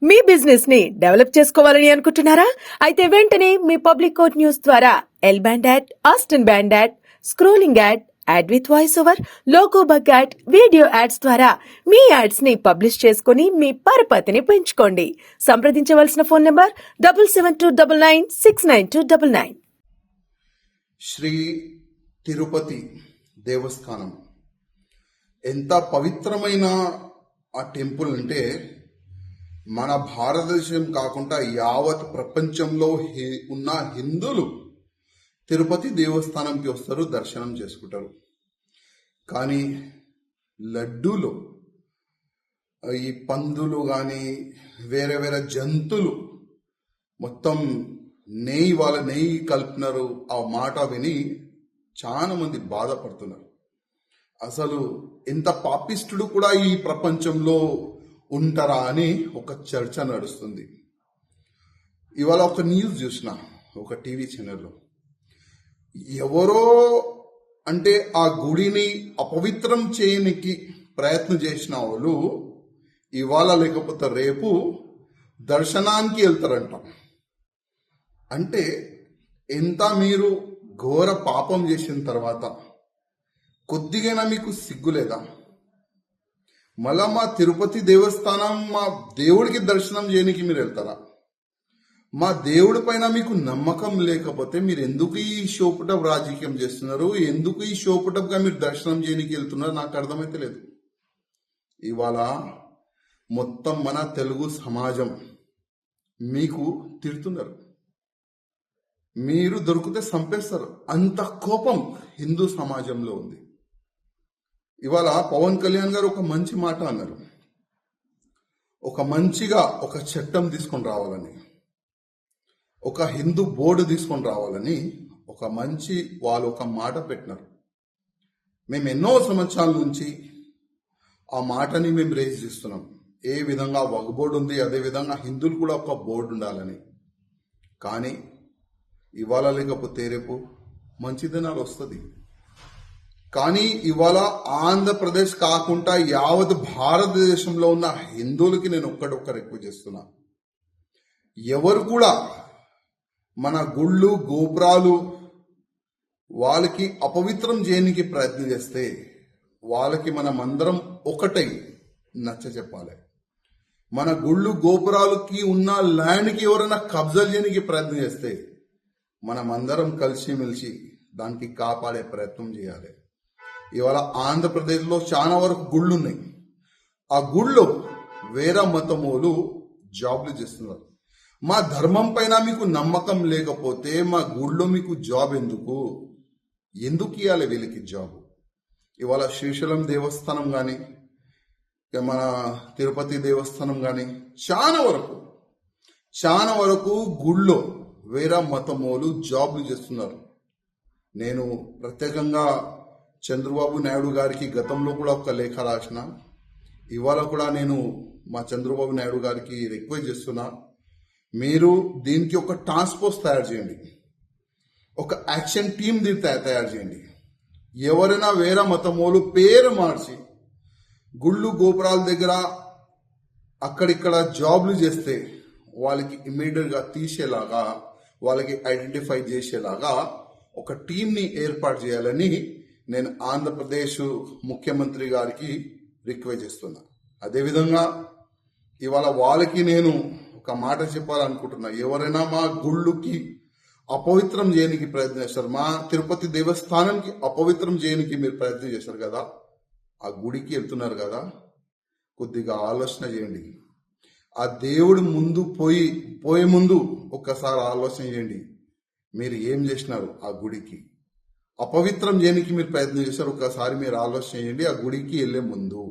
మీ business ని develop చేసుకోవాలని అనుకుంటున్నారా? అయితే వెంటనే మీ పబ్లిక్ కోట్ న్యూస్ ద్వారా L band ad, Aston band ad, scrolling ad with voice over, logo bug ad, video ads ద్వారా మీ యాడ్స్ ని పబ్లిష్ చేసుకుని మీ పరపతిని పెంచుకోండి. సంప్రదించవలసిన ఫోన్ నంబర్ 7729969299. శ్రీ తిరుపతి దేవస్థానం ఎంత పవిత్రమైన ఆ టెంపుల్ అంటే మన భారతదేశం కాకుండా యావత్ ప్రపంచంలో ఉన్న హిందువులు తిరుపతి దేవస్థానంకి వస్తారు, దర్శనం చేసుకుంటారు. కానీ లడ్డూలో ఈ పందులు కానీ వేరే వేరే జంతువులు మొత్తం వాళ్ళ నెయ్యి కలిపినారు. ఆ మాట విని చాలా మంది బాధపడుతున్నారు. అసలు ఎంత పాపిష్టుడు కూడా ఈ ప్రపంచంలో ఉంటారా అని ఒక చర్చ నడుస్తుంది. ఇవాళ ఒక న్యూస్ చూసిన ఒక టీవీ ఛానల్లో, ఎవరో అంటే ఆ గుడిని అపవిత్రం చేయడానికి ప్రయత్నం చేసిన వాళ్ళు ఇవాళ లేకపోతే రేపు దర్శనానికి వెళ్తారంట. అంటే ఎంత మీరు ఘోర పాపం చేసిన తర్వాత కొద్దిగైనా మీకు సిగ్గులేదా? మళ్ళా మా తిరుపతి దేవస్థానం మా దేవుడికి దర్శనం చేయడానికి మీరు వెళ్తారా? మా దేవుడి పైన మీకు నమ్మకం లేకపోతే మీరు ఎందుకు ఈ షోపుటప్ రాజకీయం చేస్తున్నారు? ఎందుకు ఈ షోపుటప్గా మీరు దర్శనం చేయడానికి వెళ్తున్నారు? నాకు అర్థమైతే లేదు. ఇవాళ మొత్తం మన తెలుగు సమాజం మీకు తిడుతున్నారు. మీరు దొరికితే చంపేస్తారు. అంత కోపం హిందూ సమాజంలో ఉంది. ఇవాళ పవన్ కళ్యాణ్ గారు ఒక మంచి మాట అన్నారు. ఒక మంచిగా ఒక చట్టం తీసుకొని రావాలని, ఒక హిందూ బోర్డు తీసుకొని రావాలని వాళ్ళు ఒక మాట పెట్టినారు. మేము ఎన్నో సంవత్సరాల నుంచి ఆ మాటని మేము రేజ్ చేస్తున్నాం. ఏ విధంగా వక్ బోర్డు ఉంది, అదే విధంగా హిందువులు కూడా ఒక బోర్డు ఉండాలని. కానీ ఇవాళ లేకపోతే రేపు మంచి దినాలు వస్తుంది. కానీ ఇవాళ ఆంధ్రప్రదేశ్ కాకుండా యావత్ భారతదేశంలో ఉన్న హిందువులకి నేను ఒక్క రిక్వెస్ట్ చేస్తున్నా. ఎవరు కూడా మన గుళ్ళు గోపురాలు వాళ్ళకి అపవిత్రం చేయడానికి ప్రయత్నం చేస్తే వాళ్ళకి మనమందరం ఒకటై నచ్చ చెప్పాలి. మన గుళ్ళు గోపురాలకి ఉన్న ల్యాండ్కి ఎవరైనా కబ్జా చేయడానికి ప్రయత్నం చేస్తే మనమందరం కలిసిమెలిసి దానికి కాపాడే ప్రయత్నం చేయాలి. ఇవాళ ఆంధ్రప్రదేశ్లో చాలా వరకు గుళ్ళు ఉన్నాయి. ఆ గుళ్ళో వేరే మతమోలు జాబ్లు చేస్తున్నారు. మా ధర్మం పైన మీకు నమ్మకం లేకపోతే మా గుళ్ళో మీకు జాబ్ ఎందుకు ఇవ్వాలి వీళ్ళకి జాబ్? ఇవాళ శ్రీశైలం దేవస్థానం కానీ మన తిరుపతి దేవస్థానం కానీ చాలా వరకు గుళ్ళో వేరే మతమోలు జాబ్లు చేస్తున్నారు. నేను ప్రత్యేకంగా చంద్రబాబు నాయుడు గారికి గతంలో కూడా ఒక లేఖ రాసిన, ఇవాళ కూడా నేను మా చంద్రబాబు నాయుడు గారికి రిక్వెస్ట్ చేస్తున్నా, మీరు దీనికి ఒక టాస్క్ ఫోర్స్ తయారు చేయండి, ఒక యాక్షన్ టీమ్ తయారు చేయండి. ఎవరైనా వేరే మతమోలు పేరు మార్చి గుళ్ళు గోపురాల దగ్గర అక్కడిక్కడ జాబ్లు చేస్తే వాళ్ళకి ఇమ్మీడియట్గా తీసేలాగా, వాళ్ళకి ఐడెంటిఫై చేసేలాగా ఒక టీంని ఏర్పాటు చేయాలని నేను ఆంధ్రప్రదేశ్ ముఖ్యమంత్రి గారికి రిక్వెస్ట్ చేస్తున్నా. అదేవిధంగా ఇవాళ వాళ్ళకి నేను ఒక మాట చెప్పాలనుకుంటున్నా. ఎవరైనా మా గుళ్ళుకి అపవిత్రం చేయడానికి ప్రయత్నం చేస్తారు, మా తిరుపతి దేవస్థానానికి అపవిత్రం చేయడానికి మీరు ప్రయత్నం చేస్తారు కదా, ఆ గుడికి వెళ్తున్నారు కదా, కొద్దిగా ఆలోచన చేయండి. ఆ దేవుడు ముందు పోయే ముందు ఒక్కసారి ఆలోచన చేయండి. మీరు ఏం చేసినారు? ఆ గుడికి అపవిత్రం చేయడానికి మీరు ప్రయత్నం చేశారు. ఒక్కసారి మీరు ఆలోచన చేయండి ఆ గుడికి వెళ్లే ముందు.